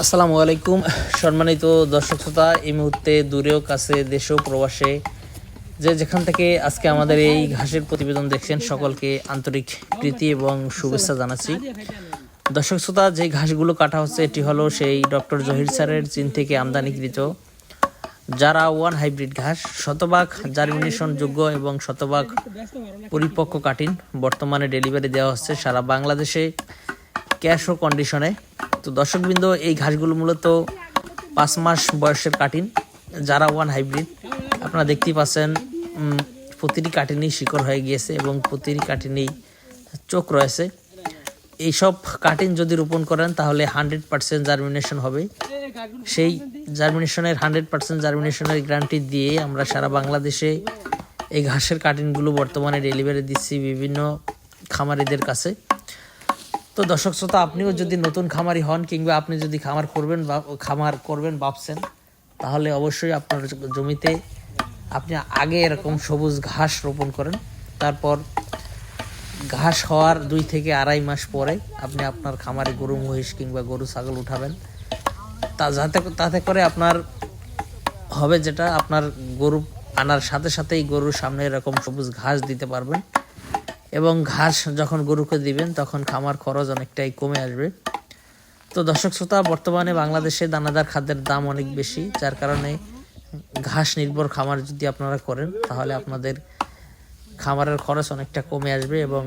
আসসালামু আলাইকুম সম্মানিত দর্শক শ্রোতা, এই মুহূর্তে দূরেও কাছে দেশেও প্রবাসে যে যেখান থেকে আজকে আমাদের এই ঘাসের প্রতিবেদন দেখছেন সকলকে আন্তরিক প্রীতি এবং শুভেচ্ছা জানাচ্ছি। দর্শক শ্রোতা, যে ঘাসগুলো কাটা হচ্ছে এটি হলো সেই ডক্টর জহির স্যারের চীন থেকে আমদানিকৃত যারা ওয়ান হাইব্রিড ঘাস, শতভাগ জার্মিনেশন যোগ্য এবং শতভাগ পরিপক্ক কাটিন। বর্তমানে ডেলিভারি দেওয়া হচ্ছে সারা বাংলাদেশে ক্যাশ ও কন্ডিশনে। তো দর্শকবৃন্দ, এই ঘাসগুলো মূলত 5 মাস বয়সের কাটিন যারা ওয়ান হাইব্রিড। আপনারা দেখতেই পাচ্ছেন প্রতিটি কাটিনেই শিকড় হয়ে গিয়েছে এবং প্রতিটি কাটিনেই চোখ রয়েছে। এইসব কাটিন যদি রোপণ করেন তাহলে 100% জার্মিনেশন হবে। সেই জার্মিনেশনের 100% জার্মিনেশনের গ্যারান্টি দিয়ে আমরা সারা বাংলাদেশে এই ঘাসের কাটিনগুলো বর্তমানে ডেলিভারি দিচ্ছি বিভিন্ন খামারিদের কাছে। তো দর্শক শ্রোতা, আপনিও যদি নতুন খামারি হন কিংবা আপনি যদি খামার করবেন ভাবছেন, তাহলে অবশ্যই আপনার জমিতে আপনি আগে এরকম সবুজ ঘাস রোপণ করেন। তারপর ঘাস হওয়ার 2 থেকে 2.5 মাস পরে আপনি আপনার খামারে গরু মহিষ কিংবা গরু ছাগল উঠাবেন। তাতে করে আপনার হবে যেটা, আপনার গরু আনার সাথে সাথেই গরুর সামনে এরকম সবুজ ঘাস দিতে পারবেন এবং ঘাস যখন গরুকে দিবেন তখন খামার খরচ অনেকটাই কমে আসবে। তো দর্শক শ্রোতা, বর্তমানে বাংলাদেশে দানাদার খাদ্যের দাম অনেক বেশি, যার কারণে ঘাস নির্ভর খামার যদি আপনারা করেন তাহলে আপনাদের খামারের খরচ অনেকটা কমে আসবে এবং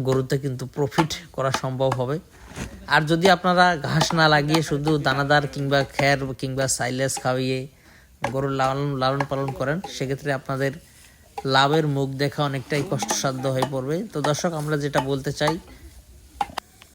গরুতে কিন্তু প্রফিট করা সম্ভব হবে। আর যদি আপনারা ঘাস না লাগিয়ে শুধু দানাদার কিংবা খ্যার কিংবা সাইলেজ খাওয়িয়ে গরুর লালন পালন করেন, সেক্ষেত্রে আপনাদের লাভের মুখ দেখা অনেকটাই কষ্টসাধ্য হয়ে পড়বে। তো দর্শক, আমরা যেটা বলতে চাই,